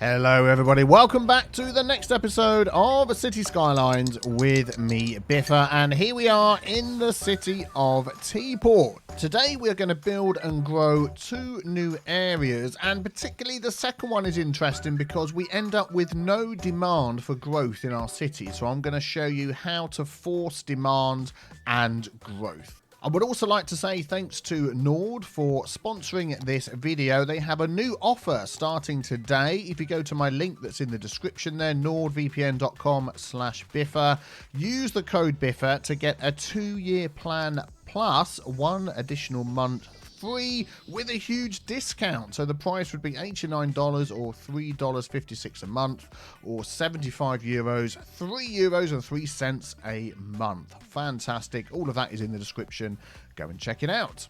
Hello everybody, welcome back to the next episode of Cities Skylines with me, Biffa, and here we are in the city of Teaport. Today we're going to build and grow two new areas, and particularly the second one is interesting because we end up with no demand for growth in our city, so I'm going to show you how to force demand and growth. I would also like to say thanks to Nord for sponsoring this video. They have a new offer starting today. If you go to my link that's in the description there, nordvpn.com/Biffa, use the code Biffa to get a 2-year plan plus 1 additional month free with a huge discount. So the price would be $89 or $3.56 a month, or €75, €3.03 a month. Fantastic. All of that is in the description. Go and check it out.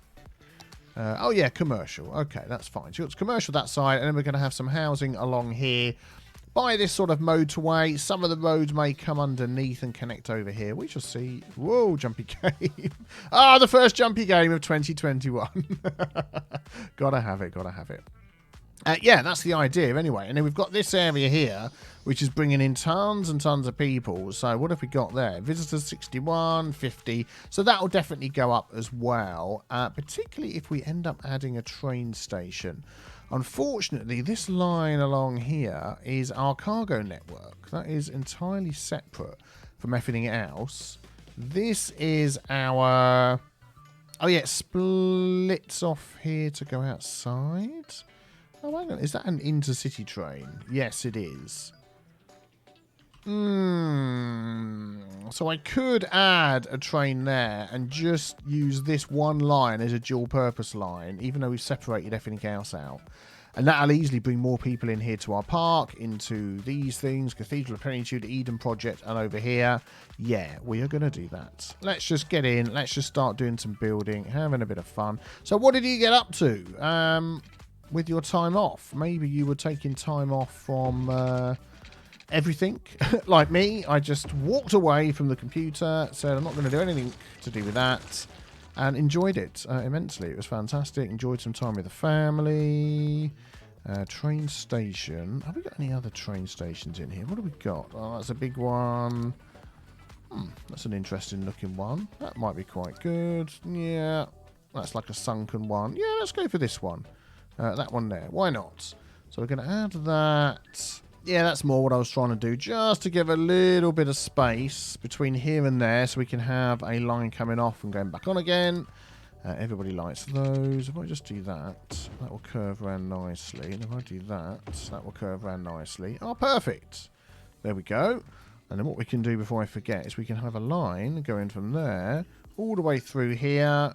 Oh yeah, commercial. Okay, that's fine. So it's commercial that side, and then we're going to have some housing along here by this sort of motorway. Some of the roads may come underneath and connect over here. We shall see. Whoa, jumpy game. Ah, the first jumpy game of 2021. Gotta have it, gotta have it. Yeah, that's the idea anyway. And then we've got this area here, which is bringing in tons and tons of people. So what have we got there? Visitors 61, 50. So that will definitely go up as well, particularly if we end up adding a train station. Unfortunately, this line along here is our cargo network. That is entirely separate from everything else. This is our... Oh yeah, it splits off here to go outside. Oh, hang on. Is that an intercity train? Yes, it is. So I could add a train there and just use this one line as a dual purpose line, even though we've separated everything else out. And that'll easily bring more people in here to our park, into these things, Cathedral of Plenitude, Eden Project, and over here. Yeah, we are going to do that. Let's just get in. Let's just start doing some building, having a bit of fun. So what did you get up to with your time off? Maybe you were taking time off from... everything. Like me, I just walked away from the computer, said I'm not going to do anything to do with that, and enjoyed it immensely. It was fantastic. Enjoyed some time with the family. Train station. Have we got any other train stations in here? What have we got? Oh, that's a big one. That's an interesting looking one. That might be quite good. Yeah, that's like a sunken one. Yeah, let's go for this one. That one there. Why not? So we're going to add that. Yeah, that's more what I was trying to do, just to give a little bit of space between here and there so we can have a line coming off and going back on again. Everybody likes those. If I just do that, that will curve around nicely. And if I do that, that will curve around nicely. Oh, perfect. There we go. And then what we can do before I forget is we can have a line going from there all the way through here.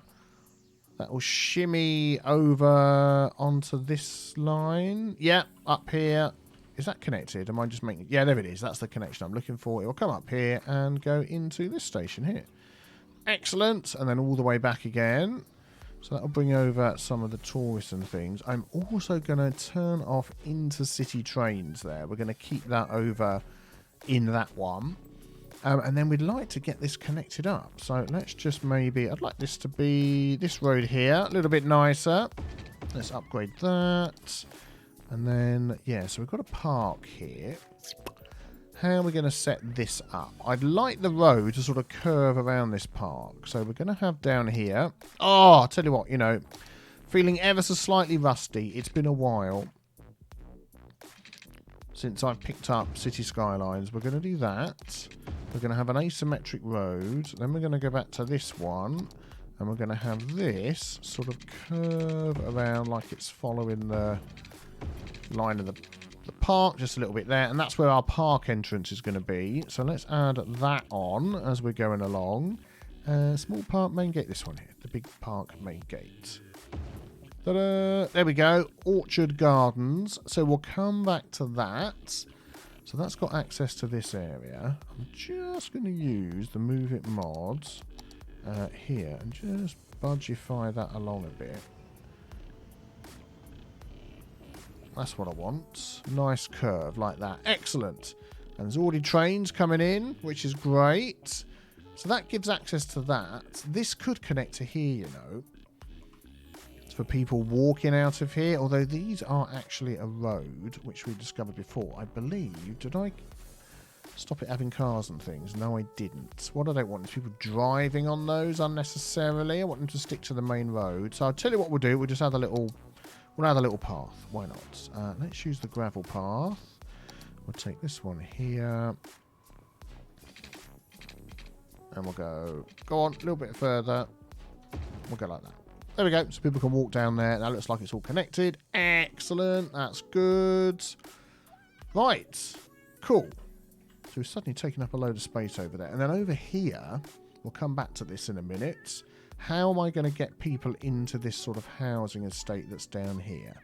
That will shimmy over onto this line. Yeah, up here. Is that connected? Am I just making... Yeah, there it is. That's the connection I'm looking for. It will come up here and go into this station here. Excellent. And then all the way back again. So that will bring over some of the tourists and things. I'm also going to turn off intercity trains there. We're going to keep that over in that one. And then we'd like to get this connected up. So let's just maybe... I'd like this to be this road here. A little bit nicer. Let's upgrade that. And then, yeah, so we've got a park here. How are we going to set this up? I'd like the road to sort of curve around this park. So we're going to have down here... Oh, I'll tell you what, you know, feeling ever so slightly rusty. It's been a while since I've picked up Cities Skylines. We're going to do that. We're going to have an asymmetric road. Then we're going to go back to this one. And we're going to have this sort of curve around like it's following the... line of the park, just a little bit there, and that's where our park entrance is going to be. So let's add that on as we're going along. Small park main gate, this one here, the big park main gate. Ta-da! There we go, Orchard Gardens. So we'll come back to that. So that's got access to this area. I'm just going to use the Move It mods here and just budgify that along a bit. That's what I want. Nice curve like that. Excellent. And there's already trains coming in, which is great. So that gives access to that. This could connect to here, you know. for people walking out of here. Although these are actually a road, which we discovered before. I believe. Did I stop it having cars and things? No, I didn't. What I don't want is people driving on those unnecessarily. I want them to stick to the main road. So I'll tell you what we'll do. We'll just add a little... We'll add a little path. Why not? Let's use the gravel path. We'll take this one here. And we'll go on a little bit further. We'll go like that. There we go. So people can walk down there. That looks like it's all connected. Excellent. That's good. Right. Cool. So we've suddenly taken up a load of space over there. And then over here, we'll come back to this in a minute. How am I going to get people into this sort of housing estate that's down here?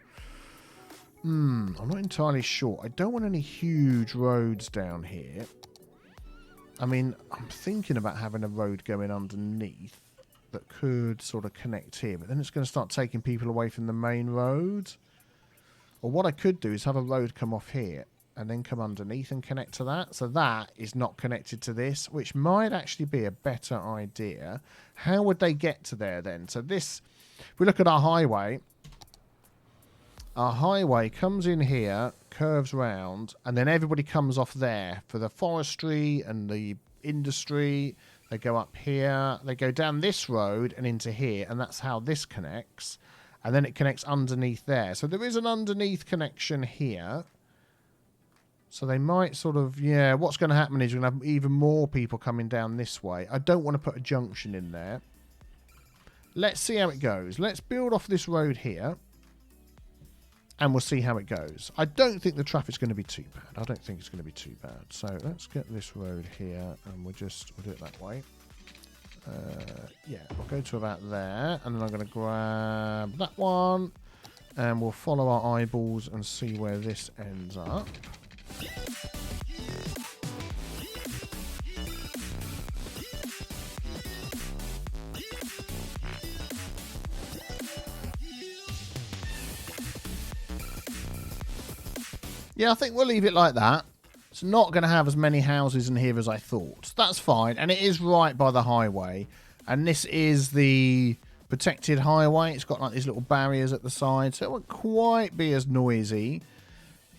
I'm not entirely sure. I don't want any huge roads down here. I mean, I'm thinking about having a road going underneath that could sort of connect here, but then it's going to start taking people away from the main road. Or what I could do is have a road come off here and then come underneath and connect to that. So that is not connected to this, which might actually be a better idea. How would they get to there then? So this, if we look at our highway comes in here, curves round, and then everybody comes off there for the forestry and the industry. They go up here, they go down this road and into here, and that's how this connects. And then it connects underneath there. So there is an underneath connection here. So they might sort of, yeah, what's going to happen is you're going to have even more people coming down this way. I don't want to put a junction in there. Let's see how it goes. Let's build off this road here. And we'll see how it goes. I don't think the traffic's going to be too bad. I don't think it's going to be too bad. So let's get this road here. And we'll do it that way. Yeah, we'll go to about there. And then I'm going to grab that one. And we'll follow our eyeballs and see where this ends up. Yeah, I think we'll leave it like that. It's not going to have as many houses in here as I thought. That's fine. And it is right by the highway. And this is the protected highway. It's got like these little barriers at the side. So it won't quite be as noisy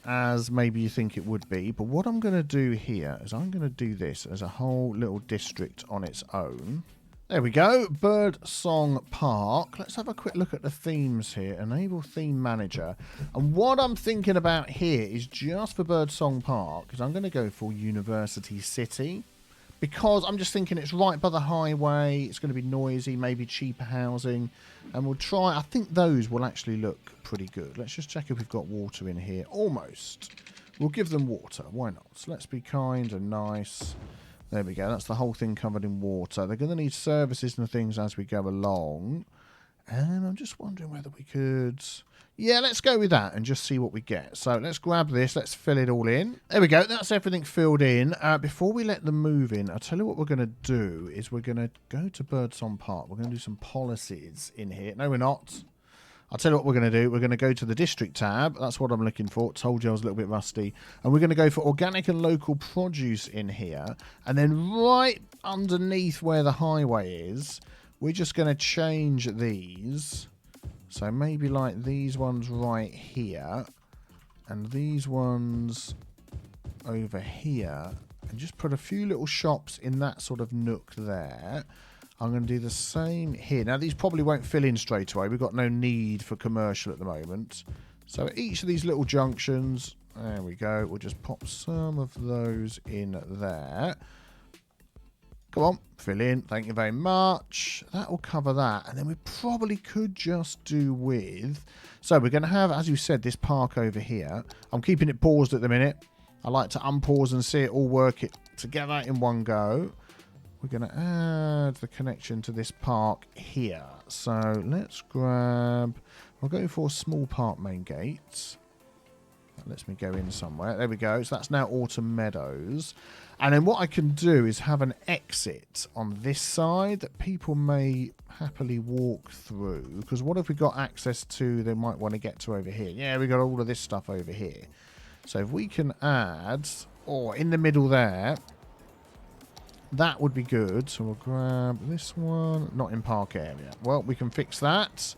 as maybe you think it would be. But what I'm going to do here is I'm going to do this as a whole little district on its own. There we go. Bird Song Park. Let's have a quick look at the themes here. Enable theme manager. And what I'm thinking about here is just for Bird Song Park is I'm going to go for University City. Because I'm just thinking it's right by the highway. It's going to be noisy, maybe cheaper housing. And we'll try, I think those will actually look pretty good. Let's just check if we've got water in here. Almost. We'll give them water. Why not? So let's be kind and nice. There we go. That's the whole thing covered in water. They're going to need services and things as we go along. And I'm just wondering whether we could... Yeah, let's go with that and just see what we get. So let's grab this. Let's fill it all in. There we go. That's everything filled in. Before we let them move in, I'll tell you what we're going to do is we're going to go to Birdsong Park. We're going to do some policies in here. No, we're not. I'll tell you what we're going to do. We're going to go to the district tab. That's what I'm looking for. Told you I was a little bit rusty. And we're going to go for organic and local produce in here. And then right underneath where the highway is, we're just going to change these. So maybe like these ones right here. And these ones over here. And just put a few little shops in that sort of nook there. I'm going to do the same here. Now, these probably won't fill in straight away. We've got no need for commercial at the moment. So each of these little junctions, there we go. We'll just pop some of those in there. Come on, fill in. Thank you very much. That will cover that. And then we probably could just do with... So we're going to have, as you said, this park over here. I'm keeping it paused at the minute. I like to unpause and see it all work it together in one go. We're going to add the connection to this park here. So let's grab... I'll go for small park main gates. That lets me go in somewhere. There we go. So that's now Autumn Meadows. And then what I can do is have an exit on this side that people may happily walk through. Because what have we got access to they might want to get to over here? Yeah, we got all of this stuff over here. So if we can add... Or in the middle there... That would be good. So we'll grab this one. Not in park area. Well, we can fix that.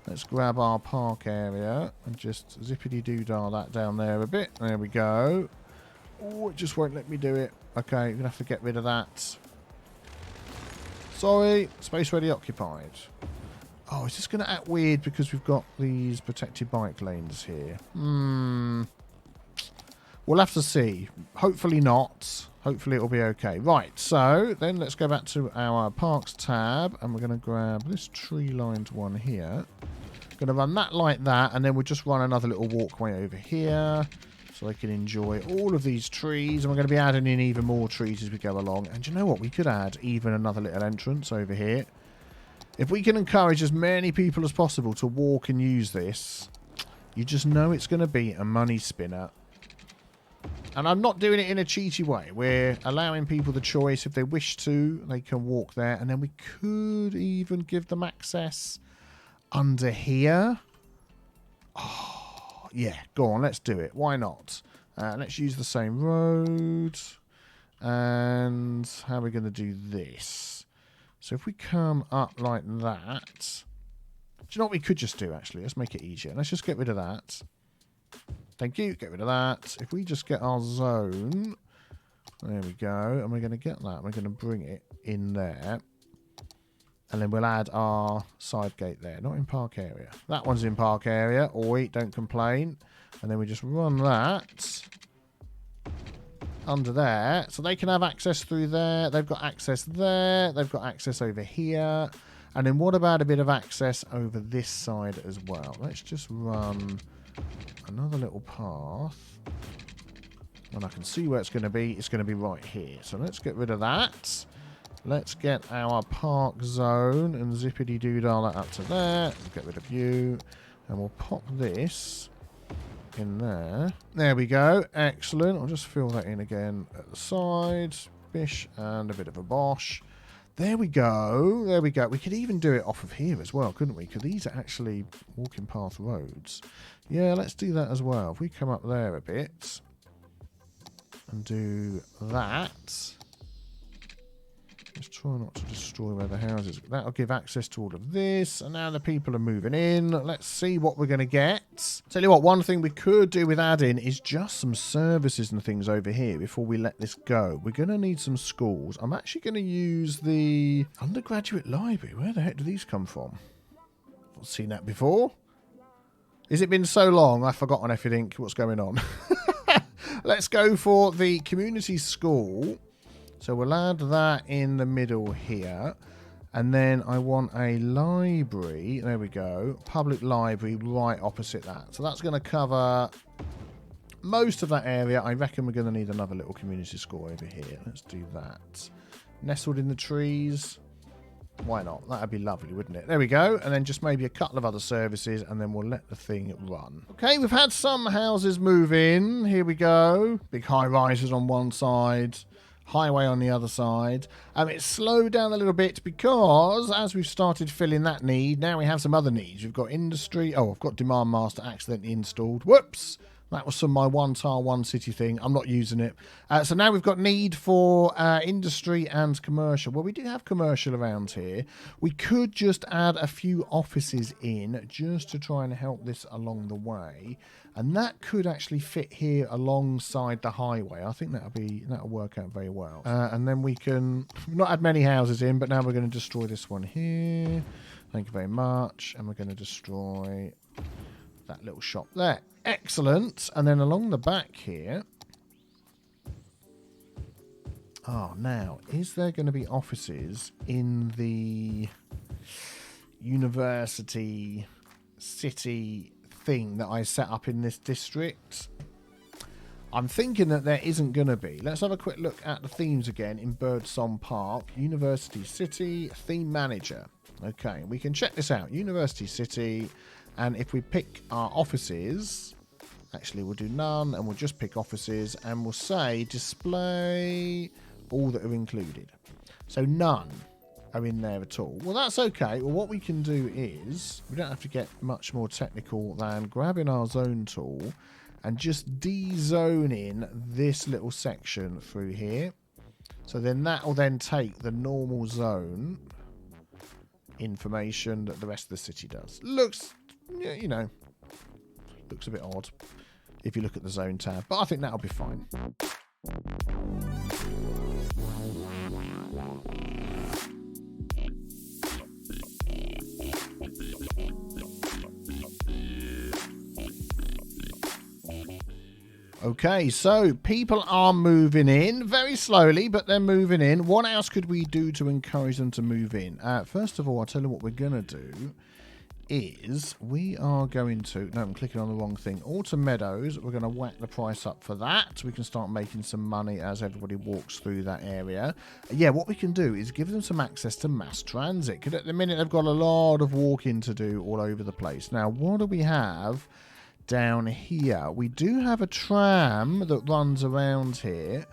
Let's grab our park area and just zippity-doo-dah that down there a bit. There we go. Oh, it just won't let me do it. Okay, we're going to have to get rid of that. Sorry, space ready occupied. Oh, is this going to act weird because we've got these protected bike lanes here? We'll have to see. Hopefully not. Hopefully it'll be okay. Right, so then let's go back to our parks tab and we're going to grab this tree-lined one here. Going to run that like that, and then we'll just run another little walkway over here so they can enjoy all of these trees. And we're going to be adding in even more trees as we go along. And you know what? We could add even another little entrance over here. If we can encourage as many people as possible to walk and use this, you just know it's going to be a money spinner. And I'm not doing it in a cheaty way. We're allowing people the choice. If they wish to, they can walk there. And then we could even give them access under here. Oh, yeah. Go on, let's do it. Why not? Let's use the same road. And how are we going to do this? So if we come up like that. Do you know what we could just do, actually? Let's make it easier. Let's just get rid of that. Thank you. Get rid of that. If we just get our zone, there we go. And we're going to get that. We're going to bring it in there. And then we'll add our side gate there. Not in park area. That one's in park area. Oi, don't complain. And then we just run that under there. So they can have access through there. They've got access there. They've got access over here. And then what about a bit of access over this side as well? Let's just run another little path, and I can see where it's going to be. It's going to be right here. So let's get rid of that. Let's get our park zone and zippity-doo-dah that up to there. Get rid of you, and we'll pop this in there. There we go. Excellent. I'll just fill that in again at the side. Bish and a bit of a bosh. There we go. There we go. We could even do it off of here as well, couldn't we? Because these are actually walking path roads. Yeah, let's do that as well. If we come up there a bit and do that. Let's try not to destroy where the houses. That'll give access to all of this. And now the people are moving in. Let's see what we're going to get. Tell you what, one thing we could do with add-in is just some services and things over here before we let this go. We're going to need some schools. I'm actually going to use the undergraduate library. Where the heck do these come from? I've seen that before. Has it been so long? I've forgotten everything. What's going on? Let's go for the community school. So we'll add that in the middle here. And then I want a library. There we go. Public library right opposite that. So that's going to cover most of that area. I reckon we're going to need another little community school over here. Let's do that. Nestled in the trees. Why not? That'd be lovely, wouldn't it? There we go. And then just maybe a couple of other services, and then we'll let the thing run. Okay, we've had some houses move in. Here we go. Big high rises on one side. Highway on the other side. It's slowed down a little bit because as we've started filling that need, now we have some other needs. We've got industry. Oh, I've got Demand Master accidentally installed. Whoops. That was from my one tile, one city thing. I'm not using it. So now we've got need for industry and commercial. Well, we do have commercial around here. We could just add a few offices in just to try and help this along the way. And that could actually fit here alongside the highway. I think that'll work out very well. And then we can not add many houses in, but now we're going to destroy this one here. Thank you very much. And we're going to destroy that little shop there. Excellent. And then along the back here. Oh, now, is there going to be offices in the university city thing that I set up in this district? I'm thinking that there isn't going to be. Let's have a quick look at the themes again in Birdsong Park. University City, Theme Manager. Okay, we can check this out. University City. And if we pick our offices, actually we'll do none and we'll just pick offices and we'll say display all that are included. So none are in there at all. Well, that's okay. Well, what we can do is, we don't have to get much more technical than grabbing our zone tool and just de-zone in this little section through here. So then that will then take the normal zone information that the rest of the city does. Looks, you know, looks a bit odd if you look at the zone tab, but I think that'll be fine. Okay, so people are moving in very slowly, but they're moving in. What else could we do to encourage them to move in? First of all, I'll tell you what we're going to do is we are going to... No, I'm clicking on the wrong thing. Autumn Meadows, we're going to whack the price up for that. We can start making some money as everybody walks through that area. Yeah, what we can do is give them some access to mass transit. Because at the minute, they've got a lot of walking to do all over the place. Now, what do we have down here? We do have a tram that runs around here.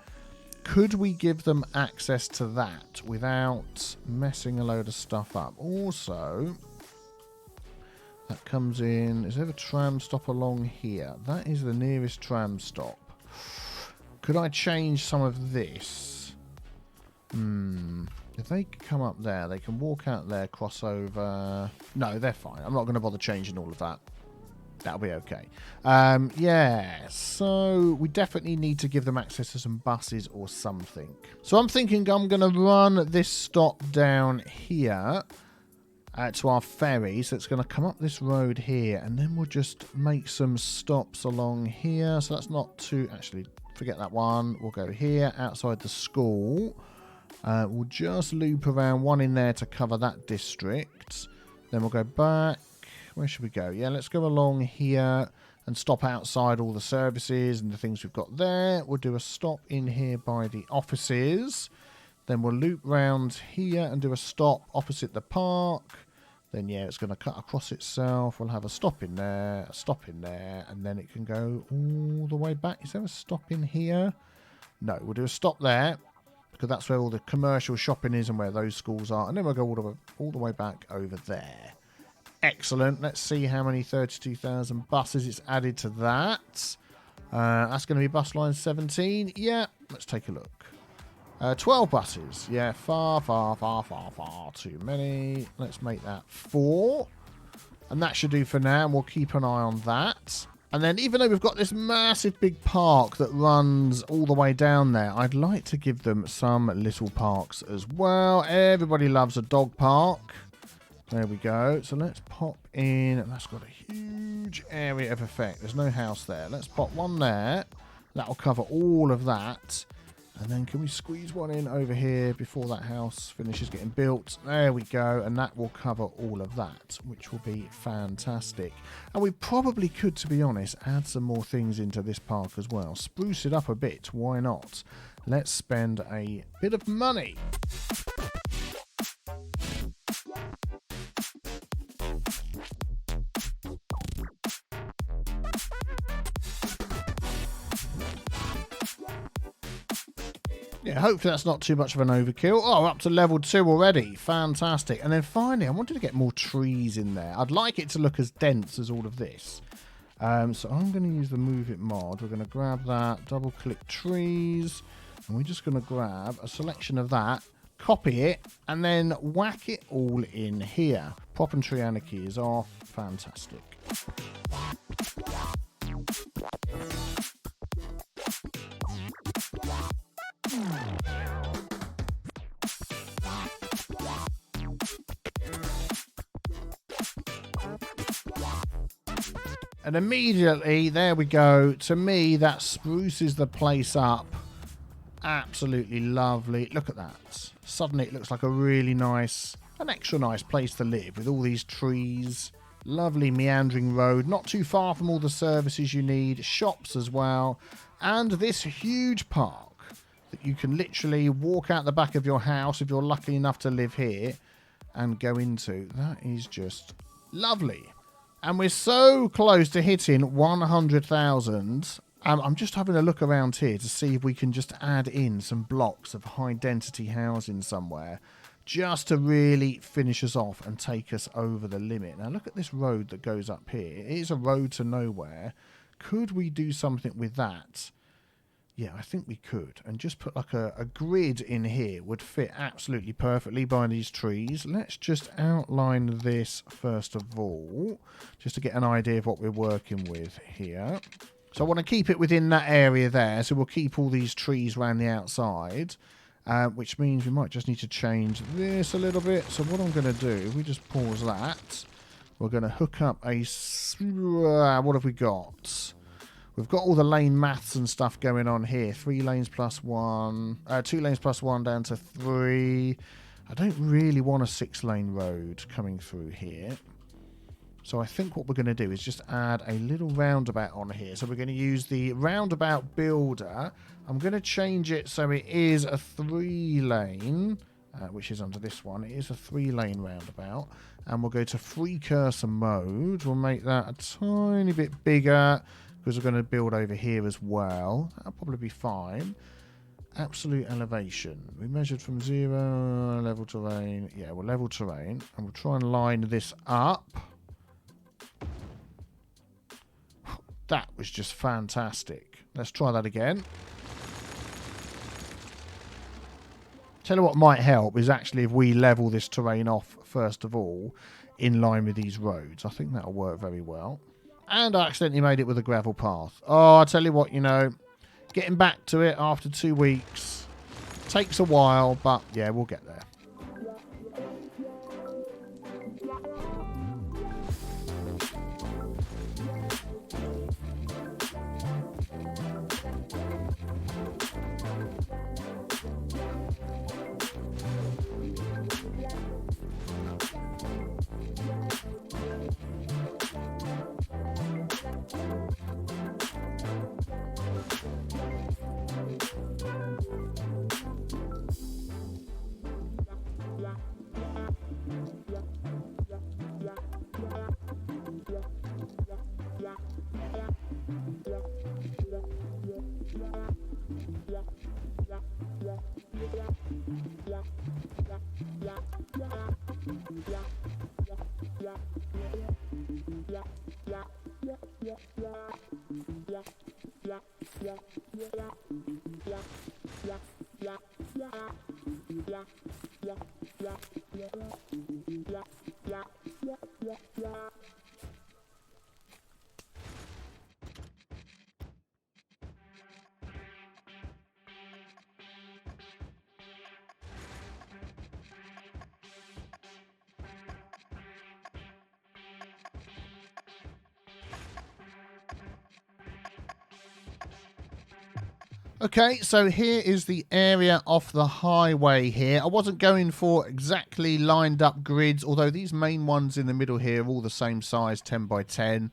Could we give them access to that without messing a load of stuff up? Also, that comes in. Is there a tram stop along here? That is the nearest tram stop. Could I change some of this? If they come up there, they can walk out there, cross over. No, they're fine. I'm not going to bother changing all of that. That'll be okay. Yeah, so we definitely need to give them access to some buses or something. So I'm thinking I'm going to run this stop down here to our ferry. So it's going to come up this road here, and then we'll just make some stops along here. So that's not too... Actually, forget that one. We'll go here outside the school. We'll just loop around one in there to cover that district. Then we'll go back. Where should we go? Yeah, let's go along here and stop outside all the services and the things we've got there. We'll do a stop in here by the offices. Then we'll loop round here and do a stop opposite the park. Then, yeah, it's going to cut across itself. We'll have a stop in there, a stop in there, and then it can go all the way back. Is there a stop in here? No, we'll do a stop there because that's where all the commercial shopping is and where those schools are. And then we'll go all the way back over there. Excellent. Let's see how many 32,000 buses it's added to that. That's going to be bus line 17. Yeah, let's take a look. 12 buses. Yeah, far too many. Let's make that 4. And that should do for now. And we'll keep an eye on that. And then even though we've got this massive big park that runs all the way down there, I'd like to give them some little parks as well. Everybody loves a dog park. There we go. So let's pop in. That's got a huge area of effect. There's no house there. Let's pop one there. That'll cover all of that. And then can we squeeze one in over here before that house finishes getting built? There we go. And that will cover all of that, which will be fantastic. And we probably could, to be honest, add some more things into this park as well. Spruce it up a bit. Why not? Let's spend a bit of money. Yeah, hopefully that's not too much of an overkill. Oh, up to level 2 already. Fantastic. And then finally, I wanted to get more trees in there. I'd like it to look as dense as all of this. So I'm going to use the Move It mod. We're going to grab that, double-click trees, and we're just going to grab a selection of that, copy it, and then whack it all in here. Prop and tree anarchy is off. Fantastic. And immediately, there we go. To me, that spruces the place up. Absolutely lovely. Look at that. Suddenly it looks like a really nice, an extra nice place to live with all these trees. Lovely meandering road. Not too far from all the services you need. Shops as well. And this huge park that you can literally walk out the back of your house if you're lucky enough to live here and go into. That is just lovely. And we're so close to hitting 100,000. I'm just having a look around here to see if we can just add in some blocks of high density housing somewhere just to really finish us off and take us over the limit. Now look at this road that goes up here. It is a road to nowhere. Could we do something with that? Yeah, I think we could. And just put like a grid in here would fit absolutely perfectly by these trees. Let's just outline this first of all, just to get an idea of what we're working with here. So I want to keep it within that area there. So we'll keep all these trees around the outside, which means we might just need to change this a little bit. So what I'm going to do, we just pause that. We're going to hook up a... what have we got? We've got all the lane maths and stuff going on here. 3 lanes plus 1. 2 lanes plus 1 down to 3. I don't really want a 6-lane road coming through here. So I think what we're going to do is just add a little roundabout on here. So we're going to use the roundabout builder. I'm going to change it so it is a 3-lane, which is under this one. It is a 3-lane roundabout. And we'll go to free cursor mode. We'll make that a tiny bit bigger, because we're going to build over here as well. That'll probably be fine. Absolute elevation. We measured from 0, level terrain. Yeah, we'll level terrain. And we'll try and line this up. That was just fantastic. Let's try that again. Tell you what might help is actually if we level this terrain off first of all, in line with these roads. I think that'll work very well. And I accidentally made it with a gravel path. Oh, I tell you what, you know, getting back to it after 2 weeks takes a while, but yeah, we'll get there. Okay, so here is the area off the highway here. I wasn't going for exactly lined up grids, although these main ones in the middle here are all the same size, 10 by 10.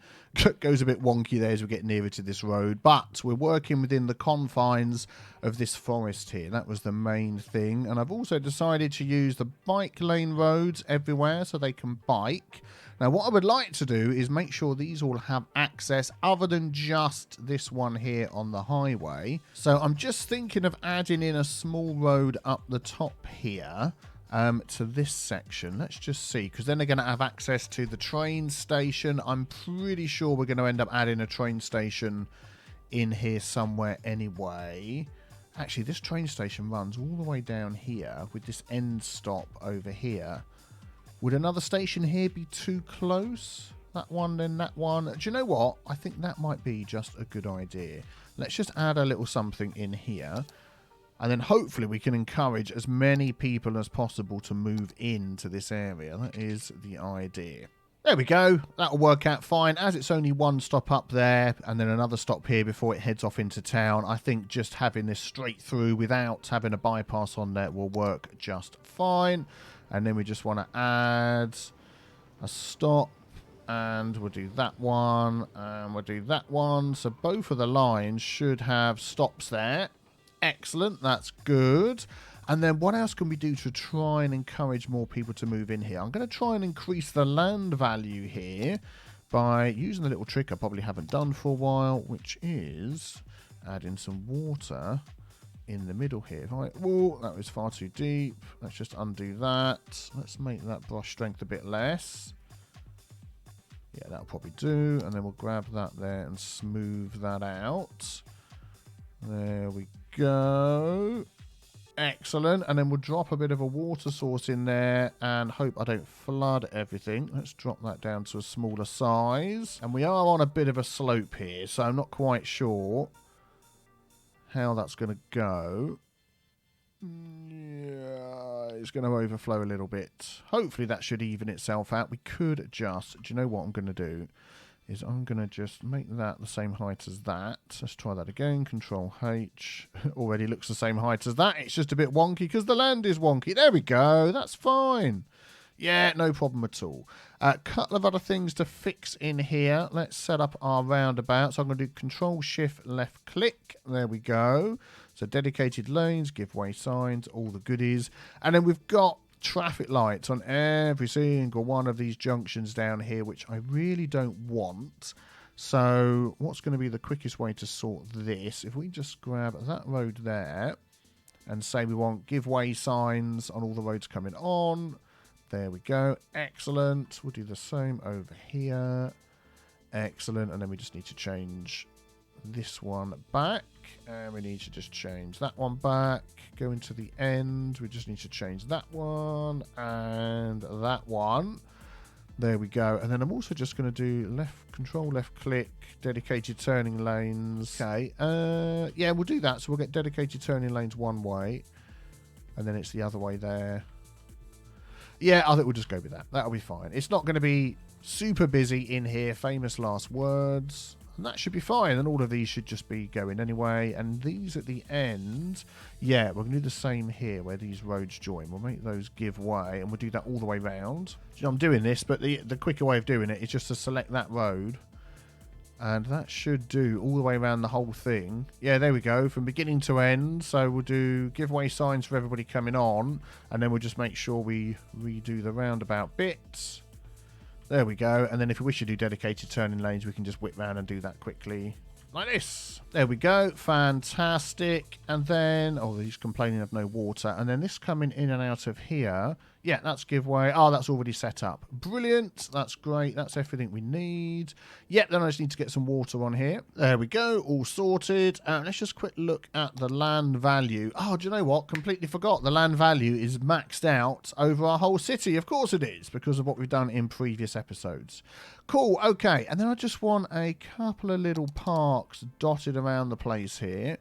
Goes a bit wonky there as we get nearer to this road, but we're working within the confines of this forest here. That was the main thing. And I've also decided to use the bike lane roads everywhere so they can bike. Now, what I would like to do is make sure these all have access other than just this one here on the highway. So I'm just thinking of adding in a small road up the top here to this section. Let's just see, because then they're going to have access to the train station. I'm pretty sure we're going to end up adding a train station in here somewhere anyway. Actually, this train station runs all the way down here with this end stop over here. Would another station here be too close? That one, then that one. Do you know what? I think that might be just a good idea. Let's just add a little something in here. And then hopefully we can encourage as many people as possible to move into this area. That is the idea. There we go. That'll work out fine. As it's only one stop up there and then another stop here before it heads off into town, I think just having this straight through without having a bypass on there will work just fine. And then we just want to add a stop, and we'll do that one, and we'll do that one. So both of the lines should have stops there. Excellent, that's good. And then what else can we do to try and encourage more people to move in here? I'm going to try and increase the land value here by using a little trick I probably haven't done for a while, which is adding some water in the middle here. Whoa, that was far too deep. Let's just undo that. Let's make that brush strength a bit less. Yeah, that'll probably do. And then we'll grab that there and smooth that out. There we go. Excellent. And then we'll drop a bit of a water source in there and hope I don't flood everything. Let's drop that down to a smaller size. And we are on a bit of a slope here, so I'm not quite sure how that's going to go. Yeah, it's going to overflow a little bit. Hopefully that should even itself out. We could just... Do you know what I'm going to do? Is I'm going to just make that the same height as that. Let's try that again. Control H. Already looks the same height as that. It's just a bit wonky because the land is wonky. There we go. That's fine. Yeah, no problem at all. A couple of other things to fix in here. Let's set up our roundabout. So I'm going to do Control Shift left click. There we go. So dedicated lanes, give way signs, all the goodies. And then we've got traffic lights on every single one of these junctions down here, which I really don't want. So what's going to be the quickest way to sort this? If we just grab that road there and say we want give way signs on all the roads coming on. There we go. Excellent. We'll do the same over here. Excellent. And then we just need to change this one back. And we need to just change that one back. Go into the end. We just need to change that one and that one. There we go. And then I'm also just going to do control left click, dedicated turning lanes. Okay. Yeah, we'll do that. So we'll get dedicated turning lanes one way. And then it's the other way there. Yeah, I think we'll just go with that. That'll be fine. It's not going to be super busy in here. Famous last words. And that should be fine. And all of these should just be going anyway. And these at the end, yeah, we're going to do the same here where these roads join. We'll make those give way and we'll do that all the way round. You know, I'm doing this, but the quicker way of doing it is just to select that road. And that should do all the way around the whole thing. Yeah, there we go. From beginning to end. So we'll do giveaway signs for everybody coming on. And then we'll just make sure we redo the roundabout bits. There we go. And then if we wish to do dedicated turning lanes, we can just whip round and do that quickly. Like this. There we go. Fantastic. And then... Oh, he's complaining of no water. And then this coming in and out of here. Yeah, that's giveaway. Oh, that's already set up. Brilliant. That's great. That's everything we need. Yep, then I just need to get some water on here. There we go. All sorted. Let's just quick look at the land value. Oh, do you know what? Completely forgot. The land value is maxed out over our whole city. Of course it is, because of what we've done in previous episodes. Cool. Okay. And then I just want a couple of little parks dotted around the place here.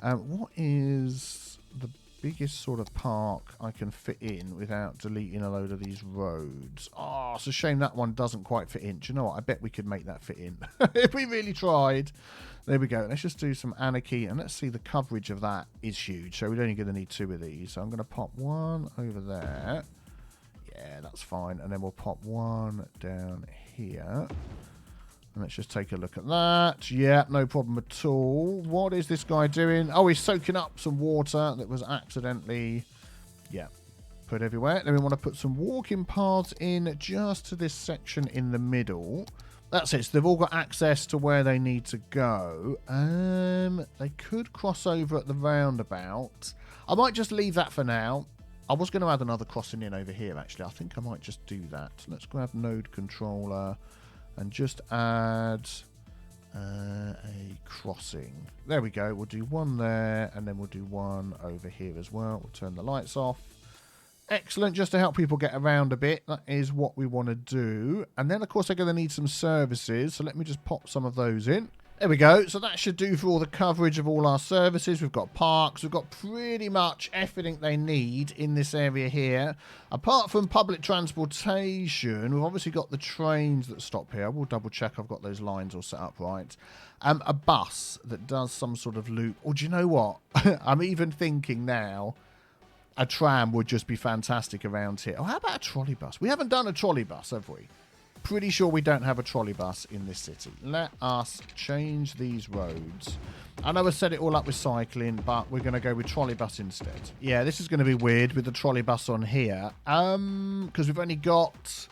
What is the biggest sort of park I can fit in without deleting a load of these roads? Oh, it's a shame that one doesn't quite fit in. Do you know what? I bet we could make that fit in if we really tried. There we go. Let's just do some anarchy and let's see, the coverage of that is huge. So we're only going to need 2 of these. So I'm going to pop one over there. Yeah, that's fine. And then we'll pop one down here. And let's just take a look at that. Yeah, no problem at all. What is this guy doing? Oh, he's soaking up some water that was accidentally, yeah, put everywhere. Then we want to put some walking paths in just to this section in the middle. That's it. So they've all got access to where they need to go. They could cross over at the roundabout. I might just leave that for now. I was going to add another crossing in over here, actually. I think I might just do that. Let's grab node controller and just add a crossing. There we go. We'll do one there, and then we'll do one over here as well. We'll turn the lights off. Excellent, just to help people get around a bit. That is what we want to do. And then, of course, they're going to need some services, so let me just pop some of those in. There we go. So that should do for all the coverage of all our services. We've got parks. We've got pretty much everything they need in this area here. Apart from public transportation, we've obviously got the trains that stop here. We'll double check I've got those lines all set up right. A bus that does some sort of loop. Or do you know what? I'm even thinking now a tram would just be fantastic around here. Oh, how about a trolley bus? We haven't done a trolley bus, have we? Pretty sure we don't have a trolley bus in this city. Let us change these roads. I know I set it all up with cycling, but we're going to go with trolley bus instead. Yeah, this is going to be weird with the trolley bus on here. Because we've only got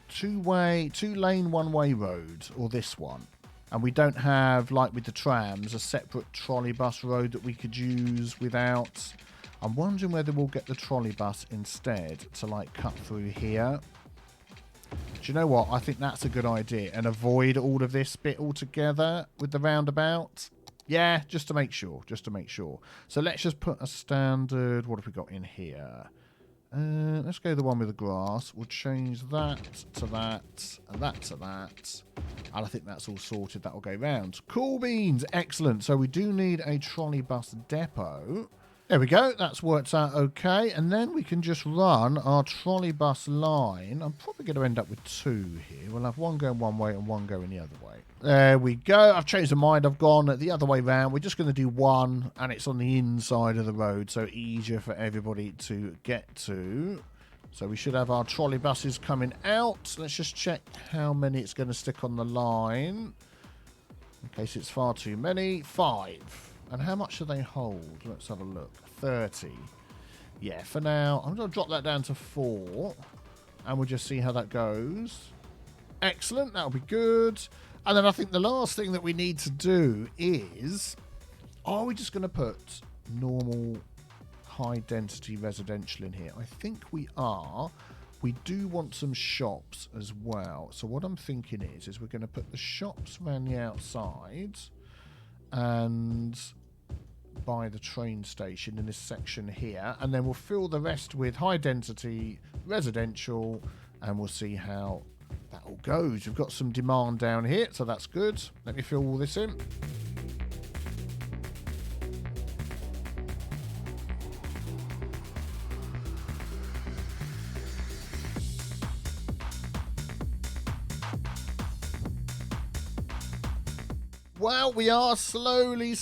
two lane one-way roads, or this one. And we don't have, like with the trams, a separate trolley bus road that we could use without... I'm wondering whether we'll get the trolley bus instead to, like, cut through here. Do you know what? I think that's a good idea. And avoid all of this bit altogether with the roundabout. Yeah, just to make sure. Just to make sure. So let's just put a standard... What have we got in here? Let's go the one with the grass. We'll change that to that, and that to that. And I think that's all sorted. That will go round. Cool beans. Excellent. So we do need a trolley bus depot. There we go. That's worked out okay. And then we can just run our trolley bus line. I'm probably going to end up with 2 here. We'll have one going one way and one going the other way. There we go. I've changed my mind. I've gone the other way round. We're just going to do one, and it's on the inside of the road, so easier for everybody to get to. So we should have our trolley buses coming out. Let's just check how many it's going to stick on the line. In case it's far too many. 5. And how much do they hold? Let's have a look. 30. Yeah, for now, I'm going to drop that down to 4. And we'll just see how that goes. Excellent. That'll be good. And then I think the last thing that we need to do is... Are we just going to put normal high-density residential in here? I think we are. We do want some shops as well. So what I'm thinking is we're going to put the shops around the outside... and by the train station in this section here, and then we'll fill the rest with high density residential, and we'll see how that all goes. We've got some demand down here, so that's good. Let me fill all this in. Well, we are slowly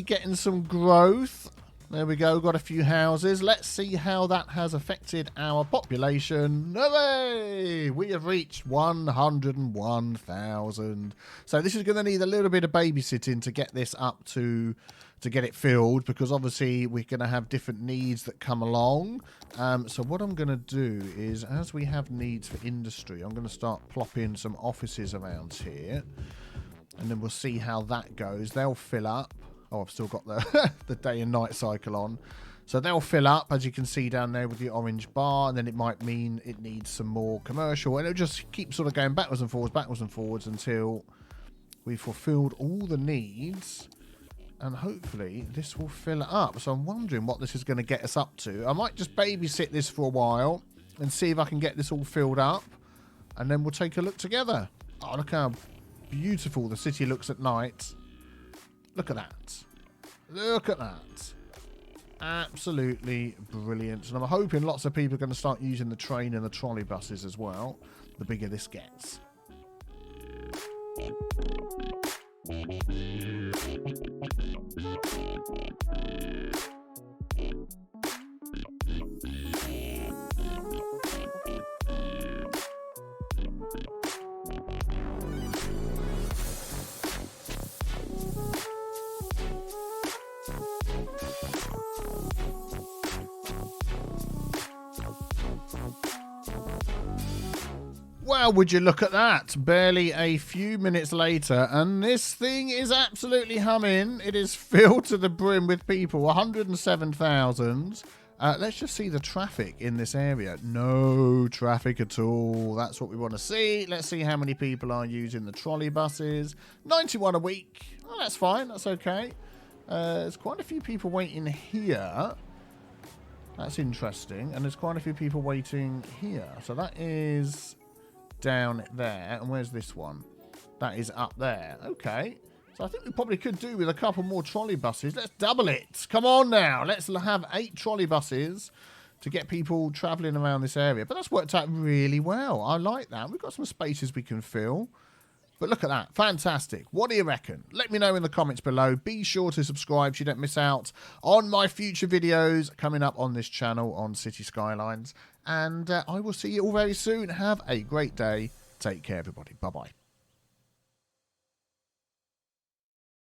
getting some growth. There we go, got a few houses. Let's see how that has affected our population. Hooray! We have reached 101,000. So this is going to need a little bit of babysitting to get this up to get it filled, because obviously we're going to have different needs that come along. So what I'm going to do is, as we have needs for industry, I'm going to start plopping some offices around here. And then we'll see how that goes. They'll fill up. Oh, I've still got the, the day and night cycle on. So they'll fill up, as you can see down there with the orange bar. And then it might mean it needs some more commercial. And it'll just keep sort of going backwards and forwards until we've fulfilled all the needs. And hopefully this will fill it up. So I'm wondering what this is going to get us up to. I might just babysit this for a while and see if I can get this all filled up. And then we'll take a look together. Oh, look how... beautiful the city looks at night. Look at that. Look at that. Absolutely brilliant. And I'm hoping lots of people are going to start using the train and the trolley buses as well, the bigger this gets. Well, would you look at that? Barely a few minutes later, and this thing is absolutely humming. It is filled to the brim with people. 107,000. Let's just see the traffic in this area. No traffic at all. That's what we want to see. Let's see how many people are using the trolley buses. 91 a week. Oh, that's fine. That's okay. There's quite a few people waiting here. That's interesting. And there's quite a few people waiting here. So that is... down there. And where's this one? That is up there. Okay. So I think we probably could do with a couple more trolley buses. Let's double it. Come on now. Let's have 8 trolley buses to get people travelling around this area. But that's worked out really well. I like that. We've got some spaces we can fill. But look at that. Fantastic. What do you reckon? Let me know in the comments below. Be sure to subscribe so you don't miss out on my future videos coming up on this channel on City Skylines. And I will see you all very soon. Have a great day. Take care, everybody. Bye-bye.